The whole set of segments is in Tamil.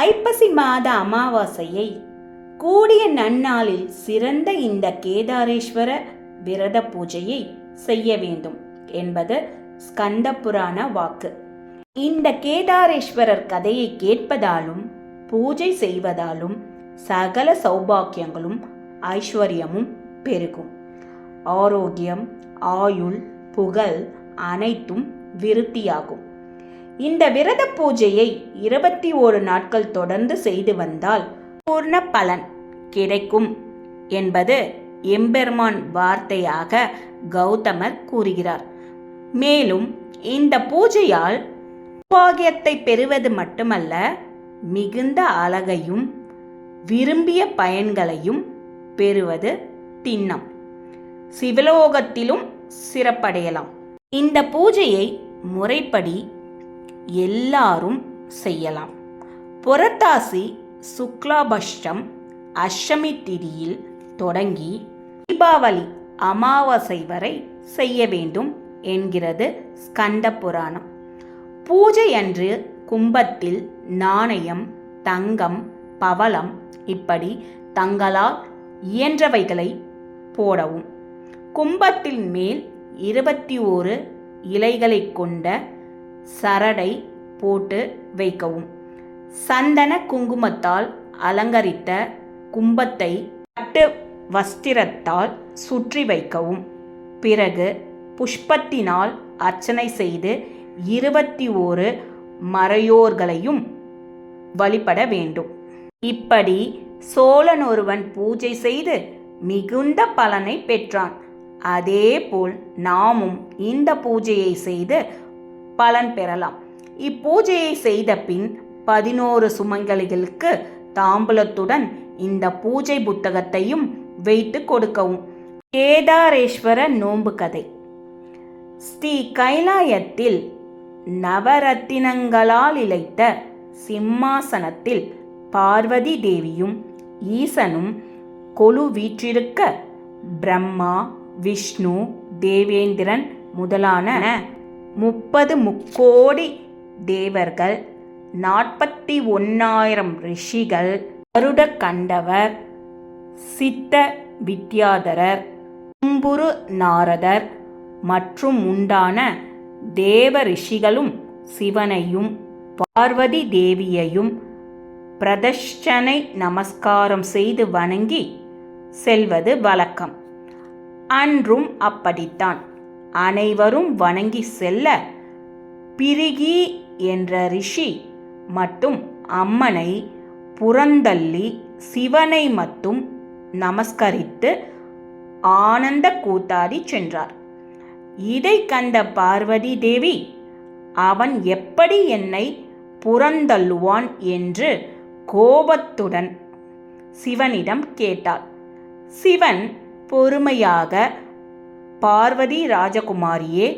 ஐப்பசி மாத அமாவாசையை கூடிய நன்னாளில் சிறந்த இந்த கேதாரேஸ்வர விரத பூஜையை செய்ய வேண்டும் என்பது ஸ்கந்த புராண வாக்கு. இந்த கேதாரேஸ்வரர் கதையை கேட்பதாலும் பூஜை செய்வதாலும் சகல சௌபாக்கியங்களும் ஐஸ்வர்யமும் பெருகும். ஆரோக்கியம், ஆயுள், புகழ் அனைத்தும் விருத்தியாகும். இந்த விரத பூஜையை 21 நாட்கள் தொடர்ந்து செய்து வந்தால் பூர்ண பலன் கிடைக்கும் என்பது எம்பெருமான் வார்த்தையாக கௌதமர் கூறுகிறார். மேலும் இந்த பூஜையால் சௌபாகியத்தை பெறுவது மட்டுமல்ல, மிகுந்த அழகையும் விரும்பிய பயன்களையும் பெறுவது திண்ணம். சிவலோகத்திலும் சிறப்படையலாம். இந்த பூஜையை முறைப்படி எல்லாரும் செய்யலாம். புரட்டாசி சுக்லாபட்சம் அஷ்டமி திதியில் தொடங்கி தீபாவளி அமாவாசை வரை செய்ய வேண்டும் என்கிறது ஸ்கந்த புராணம். பூஜை அன்று கும்பத்தில் நாணயம், தங்கம், பவளம் இப்படி தங்களால் இயன்றவைகளை போடவும். கும்பத்தின் மேல் 21 இலைகளை கொண்ட சரடை போட்டு வைக்கவும். சந்தன குங்குமத்தால் அலங்கரித்த கும்பத்தை பட்டு வஸ்திரத்தால் சுற்றி வைக்கவும். பிறகு புஷ்பத்தினால் அர்ச்சனை செய்து 21 மறையோர்களையும் வழிபட வேண்டும். இப்படி சோழன் ஒருவன் பூஜை செய்து மிகுந்த பலனை பெற்றான். அதேபோல் நாமும் இந்த பூஜையை செய்து பலன் பெறலாம். இப்பூஜையை செய்த பின் 11 சுமங்கலிகளுக்கு தாம்பூலத்துடன் இந்த பூஜை புத்தகத்தையும் வைத்து கொடுக்கவும். கேதாரேஸ்வர நோன்பு கதை. ஸ்ரீ கைலாயத்தில் நவரத்தினங்களால் இழைத்த சிம்மாசனத்தில் பார்வதி தேவியும் ஈசனும் கொலு வீற்றிருக்க பிரம்மா, விஷ்ணு, தேவேந்திரன் முதலான 30 முக்கோடி தேவர்கள், 41,000 ரிஷிகள், கருட கண்டவர், சித்த வித்யாதரர், தும்புரு நாரதர் மற்றும் உண்டான தேவ ரிஷிகளும் சிவனையும் பார்வதி தேவியையும் பிரதட்சணை நமஸ்காரம் செய்து வணங்கி செல்வது வழக்கம். அன்றும் அப்படித்தான். அனைவரும் வணங்கி செல்ல பிரிகி என்ற ரிஷி மட்டும் அம்மனை புறந்தள்ளி சிவனை மட்டும் நமஸ்கரித்து ஆனந்த கூத்தாடி சென்றார். இதை கண்ட பார்வதி தேவி, அவன் எப்படி என்னை புறந்தள்ளுவான் என்று கோபத்துடன் சிவனிடம் கேட்டாள். சிவன் பொறுமையாக, பார்வதி ராஜகுமாரியே,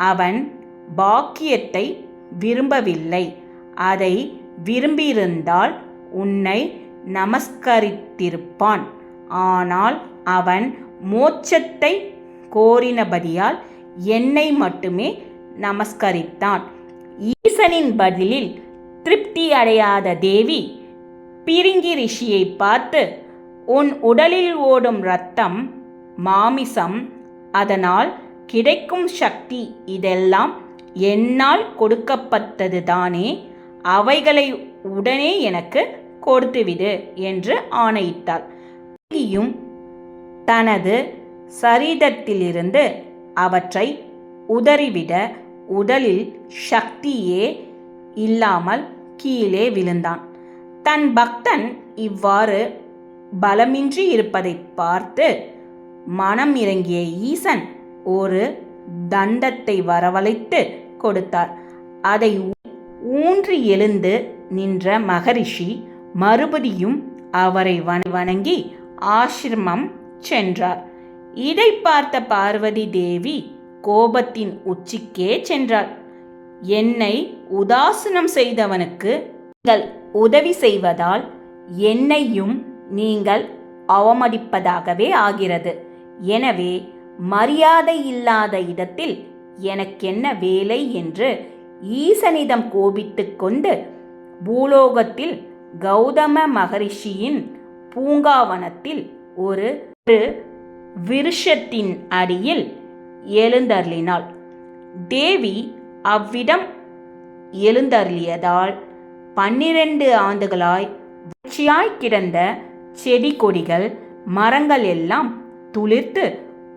அவன் பாக்கியத்தை விரும்பவில்லை. அதை விரும்பியிருந்தால் உன்னை நமஸ்கரித்திருப்பான். ஆனால் அவன் மோட்சத்தை கோரினபடியால் என்னை மட்டுமே நமஸ்கரித்தான். ஈசனின் பதிலில் திருப்தி அடையாத தேவி பிரிங்கி ரிஷியை பார்த்து, உன் உடலில் ஓடும் இரத்தம், மாமிசம், அதனால் கிடைக்கும் சக்தி இதெல்லாம் என்னால் கொடுக்கப்பட்டதுதானே, அவைகளை உடனே எனக்கு கொடுத்துவிடு என்று ஆணையிட்டாள். பிரிங்கியும் தனது சரீரத்திலிருந்து அவற்றை உதறிவிட உடலில் சக்தியே இல்லாமல் கீழே விழுந்தான். தன் பக்தன் இவ்வாறு பலமின்றி இருப்பதை பார்த்து மனம் இறங்கிய ஈசன் ஒரு தண்டத்தை வரவழைத்து கொடுத்தார். அதை ஊன்றி எழுந்து நின்ற மகரிஷி மறுபடியும் அவரை வணங்கி ஆசிரமம் சென்றார். இதை பார்த்த பார்வதி தேவி கோபத்தின் உச்சிக்கே சென்றாள். என்னை உதாசீனம் செய்தவனுக்கு நீங்கள் உதவி செய்வதால் என்னையும் நீங்கள் அவமதிப்பதாகவே ஆகிறது. எனவே மரியாதை இல்லாத இடத்தில் எனக்கென்ன வேலை என்று ஈசனிடம் கோபித்து கொண்டு பூலோகத்தில் கௌதம மகரிஷியின் பூங்காவனத்தில் ஒரு விருஷத்தின் அடியில் எழுந்தருளினாள். தேவி அவ்விடம் எழுந்தருளியதால் 12 ஆண்டுகளாய் வறட்சியாய் கிடந்த செடி கொடிகள் மரங்கள் எல்லாம் துளிர்த்து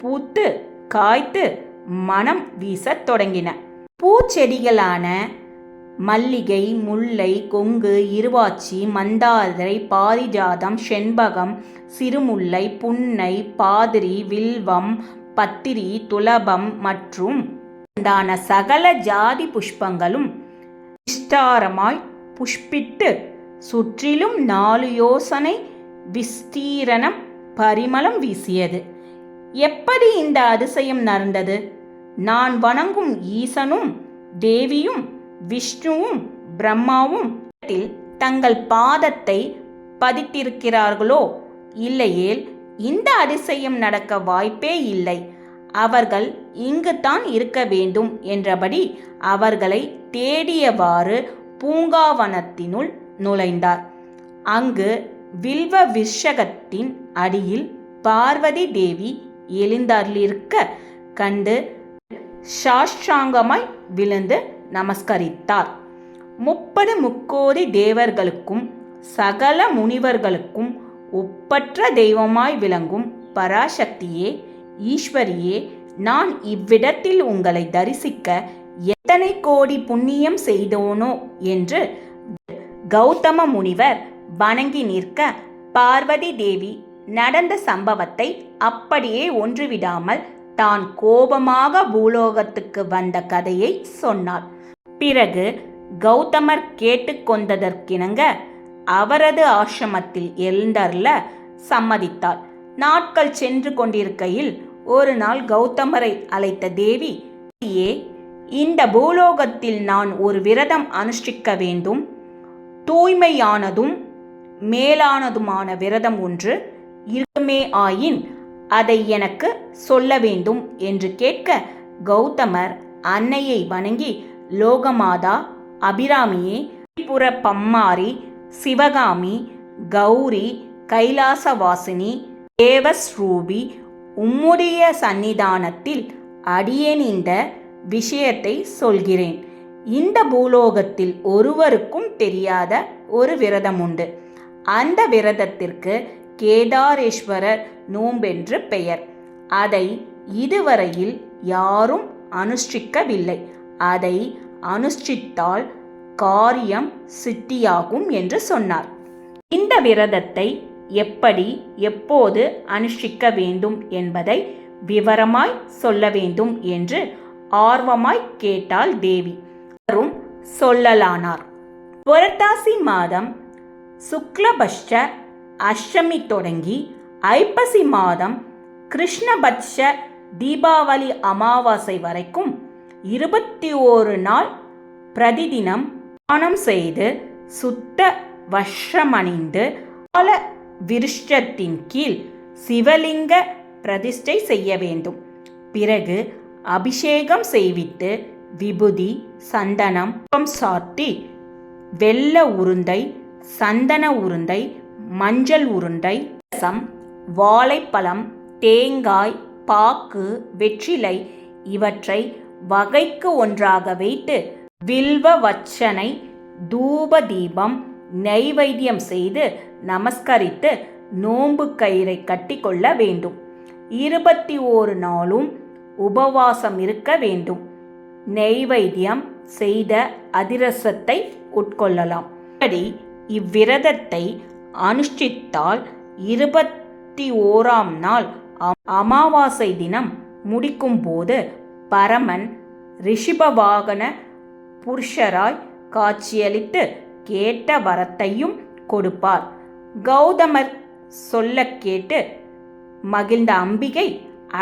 பூத்து காய்த்து மனம் வீசத் தொடங்கின. பூச்செடிகளான மல்லிகை, முல்லை, கொங்கு, இருவாச்சி, மந்தாரை, பாரிஜாதம், செண்பகம், சிறுமுல்லை, புன்னை, பாதிரி, வில்வம், பத்திரி, துலபம் மற்றும் உண்டான சகல ஜாதி புஷ்பங்களும் விஸ்தாரமாய் புஷ்பித்து சுற்றிலும் 4 யோசனை விஸ்தீரணம் பரிமளம் வீசியது. எப்படி இந்த அதிசயம் நடந்தது? நான் வணங்கும் ஈசனும் தேவியும் விஷ்ணுவும் பிரம்மாவும் தங்கள் பாதத்தை பதித்திருக்கிறார்களோ? இல்லையேல் இந்த அதிசயம் நடக்க வாய்ப்பே இல்லை. அவர்கள் இங்குதான் இருக்க வேண்டும் என்றபடி அவர்களை தேடியவாறு பூங்காவனத்தினுள் நுழைந்தார். அங்கு வில்வ விருஷகத்தின் அடியில் பார்வதி தேவி எழுந்தருளிருக்க கண்டு சாஷ்டாங்கமாய் விழுந்து நமஸ்கரித்தார். 30 முக்கோடி தேவர்களுக்கும் சகல முனிவர்களுக்கும் ஒப்பற்ற தெய்வமாய் விளங்கும் பராசக்தியே, ஈஸ்வரியே, நான் இவ்விடத்தில் உங்களை தரிசிக்க எத்தனை கோடி புண்ணியம் செய்தோனோ என்று கௌதம முனிவர் வணங்கி நிற்க, பார்வதி தேவி நடந்த சம்பவத்தை அப்படியே ஒன்றுவிடாமல் தான் கோபமாக பூலோகத்துக்கு வந்த கதையை சொன்னாள். பிறகு கௌதமர் கேட்டுக்கொண்டதற்கிணங்க அவரது ஆசிரமத்தில் எழுந்தருள சம்மதித்தாள். நாட்கள் சென்று கொண்டிருக்கையில் ஒரு நாள் கௌதமரை அழைத்த தேவி, இந்த பூலோகத்தில் நான் ஒரு விரதம் அனுஷ்டிக்க வேண்டும். தூய்மையானதும் மேலானதுமான விரதம் ஒன்று இருக்குமே ஆயின் அதை எனக்கு சொல்ல வேண்டும் என்று கேட்க, கௌதமர் அன்னையை வணங்கி, லோகமாதா, அபிராமியே, திரிபுர பம்மாரி, சிவகாமி, கௌரி, கைலாசவாசினி, தேவஸ்ரூபி, உம்முடைய சந்நிதானத்தில் அடியேன் இந்த விஷயத்தை சொல்கிறேன். இந்த பூலோகத்தில் ஒருவருக்கும் தெரியாத ஒரு விரதம் உண்டு. அந்த விரதத்திற்கு கேதாரேஸ்வரர் நோன்பென்று பெயர். அதை இதுவரையில் யாரும் அனுஷ்டிக்கவில்லை. அதை அனுஷ்டித்தால் காரியம் சித்தியாகும் என்று சொன்னார். இந்த விரதத்தை எப்படி எப்போது அனுஷ்டிக்க வேண்டும் என்பதை விவரமாய் சொல்ல வேண்டும் என்று ஆர்வமாய் கேட்டாள் தேவி. அவரும் சொல்லலானார். புரட்டாசி மாதம் சுக்லபட்ச அஷ்டமி தொடங்கி ஐப்பசி மாதம் கிருஷ்ணபட்ச தீபாவளி அமாவாசை வரைக்கும் 21 நாள் பிரதிதினம் ஸ்நானம் செய்து சுத்த வஸ்திரமணிந்து கால விருஷ்டத்தின் கீழ் சிவலிங்க பிரதிஷ்டை செய்ய வேண்டும். பிறகு அபிஷேகம் செய்வித்து விபூதி, சந்தனம் சாத்தி வெள்ள உருண்டை, சந்தன உருண்டை, மஞ்சள் உருண்டை, ரசம், வாழைப்பழம், தேங்காய், பாக்கு, வெற்றிலை இவற்றை வகைக்கு ஒன்றாக வைத்து வில்வ வச்சனை, தூப தீபம், நைவேத்தியம் செய்து நமஸ்கரித்து நோன்பு கயிறை கட்டிக்கொள்ள வேண்டும். 21 நாளும் உபவாசம் இருக்க வேண்டும். நைவேத்தியம் செய்த அதிரசத்தை உட்கொள்ளலாம். இப்படி இவ்விரதத்தை அனுஷ்டித்தால் 21ஆம் நாள் அமாவாசை தினம் முடிக்கும் போது பரமன் ரிஷபவாகன புருஷராய் காட்சியளித்து கேட்ட வரத்தையும் கொடுப்பார். கௌதமர் சொல்ல கேட்டு மகிழ்ந்த அம்பிகை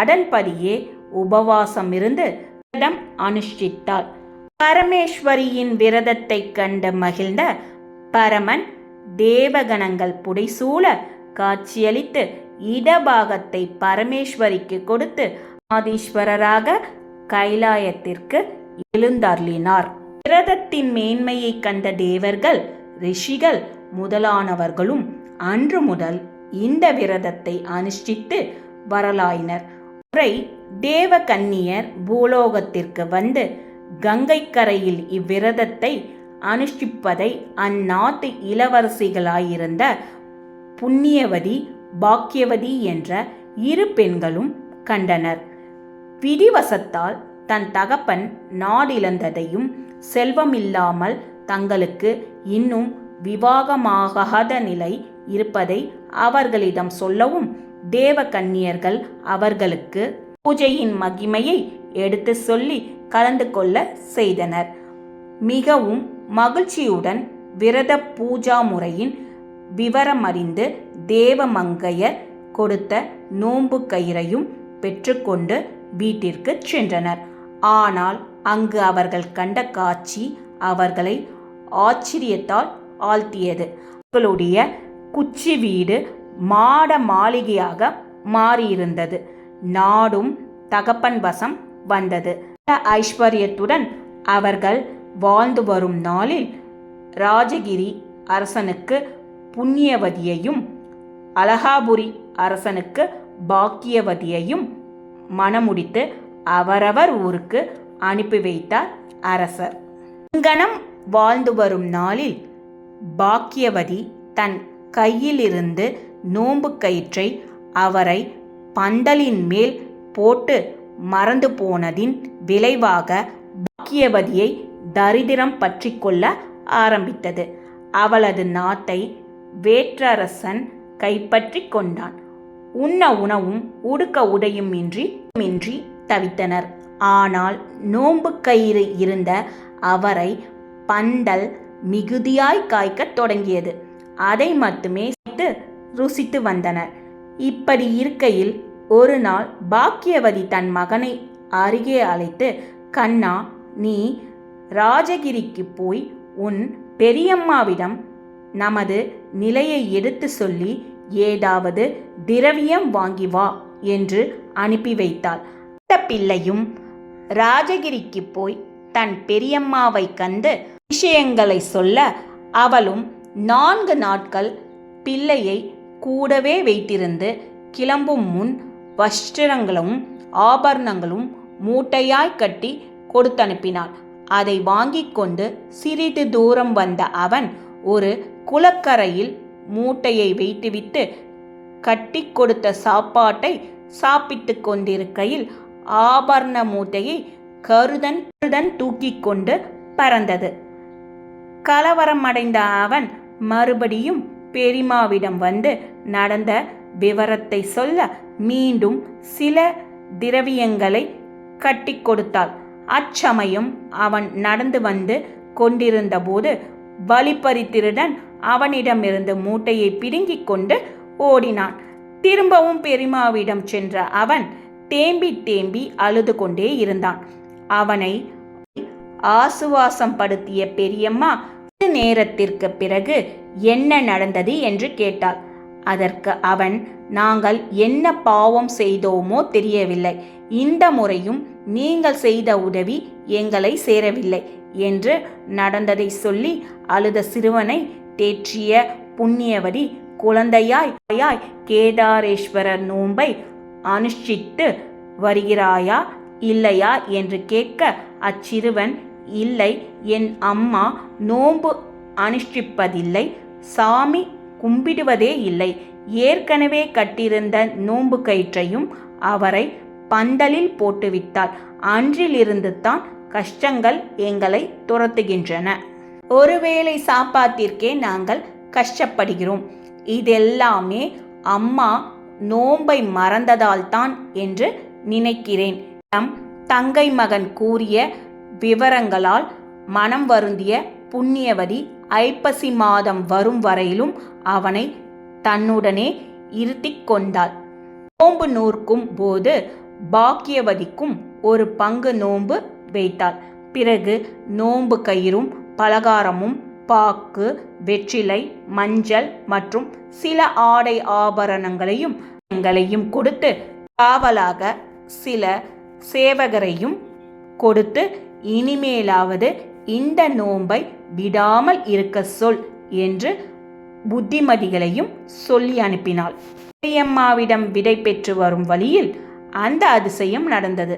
அதன்படியே உபவாசம் இருந்து விரதம் அனுஷ்டித்தாள். பரமேஸ்வரியின் விரதத்தை கண்டு மகிழ்ந்த பரமன் தேவகணங்கள் புடைசூழ காட்சியளித்து இடபாகத்தை பரமேஸ்வரிக்கு கொடுத்து ஆதீஸ்வரராக கைலாயத்திற்கு எழுந்தருளினார். விரதத்தின் மேன்மையை கண்ட தேவர்கள், ரிஷிகள் முதலானவர்களும் அன்று முதல் இந்த விரதத்தை அனுஷ்டித்து வரலாயினர். முறை தேவகன்னியர் பூலோகத்திற்கு வந்து கங்கை கரையில் இவ்விரதத்தை அனுஷ்டிப்பதை அந்நாட்டு இளவரசிகளாயிருந்த புண்ணியவதி பாக்கியவதி என்ற இரு பெண்களும் கண்டனர். விதிவசத்தால் தன் தகப்பன் நாடிழந்ததையும் செல்வமில்லாமல் தங்களுக்கு இன்னும் விவாகமாகாத நிலை இருப்பதை அவர்களிடம் சொல்லவும் தேவகன்னியர்கள் அவர்களுக்கு பூஜையின் மகிமையை எடுத்து சொல்லி கலந்து கொள்ள செய்தனர். மிகவும் மகிழ்ச்சியுடன் விரத பூஜா முறையின் விவரமறிந்து தேவமங்கையர் கொடுத்த நோன்பு கயிறையும் பெற்றுக்கொண்டு வீட்டிற்கு சென்றனர். ஆனால் அங்கு அவர்கள் கண்ட காட்சி அவர்களை ஆச்சரியத்தால் ஆழ்த்தியது. அவர்களுடைய குச்சி வீடு மாட மாளிகையாக மாறியிருந்தது. நாடும் தகப்பன் வசம் வந்தது. ஐஸ்வர்யத்துடன் அவர்கள் வாழ்ந்து வரும் நாளில் ராஜகிரி அரசனுக்கு புண்ணியவதியையும் அலகாபுரி அரசனுக்கு பாக்கியவதியையும் மணமுடித்து அவரவர் ஊருக்கு அனுப்பி வைத்தார் அரசர். இங்கனம் வாழ்ந்து வரும் நாளில் பாக்கியவதி தன் கையிலிருந்து நோன்பு கயிற்றை அவரை பந்தலின் மேல் போட்டு மறந்து போனதின் விளைவாக பாக்கியவதியை தரித்திரம் பற்றி கொள்ள ஆரம்பித்தது. அவளது நாட்டை வேற்றரசன் கைப்பற்றி கொண்டான். உண்ண உணவும் உடுக்க உடையும் இன்றி தவித்தனர். ஆனால் நோன்பு கயிறு இருந்த அவரை பந்தல் மிகுதியாய் காய்க்கத் தொடங்கியது. அதை மட்டுமே ருசித்து வந்தனர். இப்படி இருக்கையில் ஒரு நாள் பாக்கியவதி தன் மகனை அருகே அழைத்து, கண்ணா, நீ ராஜகிரிக்கு போய் உன் பெரியம்மாவிடம் நமது நிலையை எடுத்து சொல்லி ஏதாவது திரவியம் வாங்கி வா என்று அனுப்பி வைத்தாள். அந்த பிள்ளையும் ராஜகிரிக்கு போய் தன் பெரியம்மாவை கண்டு விஷயங்களை சொல்ல அவளும் 4 நாட்கள் பிள்ளையை கூடவே வைத்திருந்து கிளம்பும் முன் வஸ்திரங்களும் ஆபரணங்களும் மூட்டையாய் கட்டி கொடுத்தனுப்பினாள். அதை வாங்கி கொண்டு சிறிது தூரம் வந்த அவன் ஒரு குளக்கரையில் மூட்டையை வைத்துவிட்டு கட்டி கொடுத்த சாப்பாட்டை சாப்பிட்டு கொண்டிருக்கையில் ஆபரண மூட்டையை கருதன் தூக்கி கொண்டு பறந்தது. கலவரமடைந்த அவன் மறுபடியும் பெரியம்மாவிடம் வந்து நடந்த விவரத்தை சொல்ல மீண்டும் சில திரவியங்களை கட்டி கொடுத்தாள். அச்சமயம் அவன் நடந்து வந்து கொண்டிருந்த போது வழிப்பறி அவனிடமிருந்து மூட்டையை பிடுங்கிக் கொண்டு ஓடினான். திரும்பவும் பெரியம்மாவிடம் சென்ற அவன் தேம்பி அழுது கொண்டே இருந்தான். அவனை ஆசுவாசம் படுத்திய பெரியம்மா நேரத்திற்கு பிறகு என்ன நடந்தது என்று கேட்டாள். அதற்கு அவன், நாங்கள் என்ன பாவம் செய்தோமோ தெரியவில்லை, இந்த முறையும் நீங்கள் செய்த உதவி எங்களை சேரவில்லை என்று நடந்ததை சொல்லி அழுத சிறுவனை தேற்றிய புண்ணியவதி, குழந்தையாய் கேதாரேஸ்வரர் நோன்பை அனுஷ்டித்து வருகிறாயா இல்லையா என்று கேட்க அச்சிறுவன், இல்லை, என் அம்மா நோன்பு அனுஷ்டிப்பதில்லை, சாமி கும்பிடுவதே இல்லை, ஏற்கனவே கட்டியிருந்த நோன்பு கயிற்றையும் அவரை பந்தலில் போட்டுவிட்டாள், அன்றிலிருந்து தான் கஷ்டங்கள் எங்களை துரத்துகின்றன, ஒருவேளை சாப்பாட்டிற்கே நாங்கள் கஷ்டப்படுகிறோம், இதெல்லாமே அம்மா நோன்பை மறந்ததால் தான் என்று நினைக்கிறேன். தம் தங்கை மகன் கூறிய விவரங்களால் மனம் வருந்திய புண்ணியவதி ஐப்பசி மாதம் வரும் வரையிலும் அவனை தன்னுடனே இருத்தி கொண்டாள். நோன்பு நூற்கும் போது பாக்கியவதிக்கும் ஒரு பங்கு நோன்பு வைத்தாள். பிறகு நோன்பு கயிறும் பலகாரமும் பாக்கு, வெற்றிலை, மஞ்சள் மற்றும் சில ஆடை ஆபரணங்களையும் கொடுத்து காவலாக சில சேவகரையும் கொடுத்து, இனிமேலாவது இந்த நோன்பை விடாமல் இருக்க சொல் என்று புத்திமதிகளையும் சொல்லி அனுப்பினாள். பெரியம்மாவிடம் விடை பெற்று வரும் வழியில் அந்த அதிசயம் நடந்தது.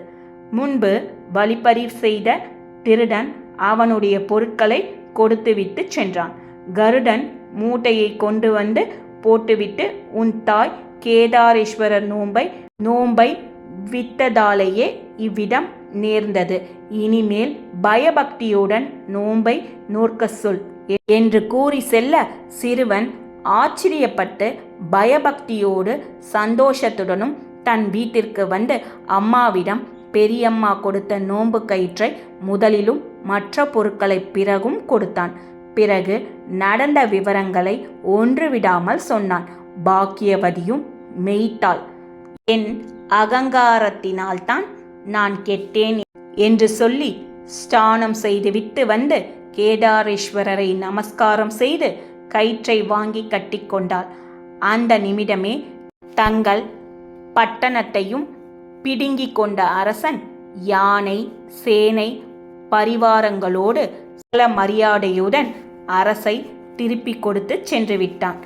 முன்பு வழிப்பறி செய்த திருடன் அவனுடைய பொருட்களை கொடுத்துவிட்டு சென்றான். கருடன் மூட்டையை கொண்டு வந்து போட்டுவிட்டு, உன் தாய் கேதாரேஸ்வரர் நோன்பை விட்டதாலேயே இவ்விடம் நேர்ந்தது. இனிமேல் பயபக்தியுடன் நோன்பை நோற்க சொல் என்று கூறி செல்ல, சிறுவன் ஆச்சரியப்பட்டு பயபக்தியோடு சந்தோஷத்துடனும் தன் வீட்டிற்கு வந்து அம்மாவிடம் பெரியம்மா கொடுத்த நோன்பு கயிற்றை முதலிலும் மற்ற பொருட்களை பிறகும் கொடுத்தான். பிறகு நடந்த விவரங்களை ஒன்று விடாமல் சொன்னான். பாக்கியவதியும் மெய்த்தாள். என் அகங்காரத்தினால்தான் நான் கெட்டேன் என்று சொல்லி ஸ்நானம் செய்துவிட்டு வந்து கேதாரேஸ்வரரை நமஸ்காரம் செய்து கயிற்றை வாங்கி கட்டிக்கொண்டாள். அந்த நிமிடமே தங்கள் பட்டணத்தையும் பிடுங்கிக் கொண்ட அரசன் யானை சேனை பரிவாரங்களோடு சில மரியாதையுடன் அரசை திருப்பி கொடுத்து சென்று விட்டான்.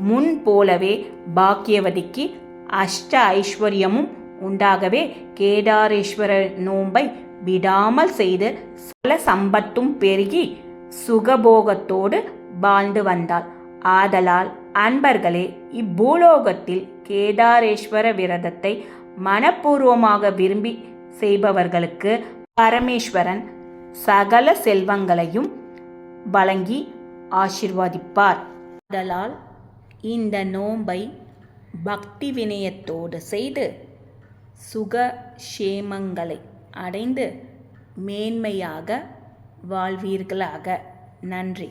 முன் போலவே பாக்கியவதிக்கு அஷ்ட ஐஸ்வர்யமும் உண்டாகவே கேதாரேஸ்வரர் நோன்பை விடாமல் செய்து சில சம்பத்தும் பெருகி சுகபோகத்தோடு வாழ்ந்து வந்தாள். ஆதலால் அன்பர்களே, இப்பூலோகத்தில் கேதாரேஸ்வர விரதத்தை மனப்பூர்வமாக விரும்பி செய்பவர்களுக்கு பரமேஸ்வரன் சகல செல்வங்களையும் வழங்கி ஆசிர்வதிப்பார். ஆதலால் இந்த நோன்பை பக்தி வினயத்தோடு செய்து சுகக்ஷேமங்களை அடைந்து மேன்மையாக வாழ்வீர்களாக. நன்றி.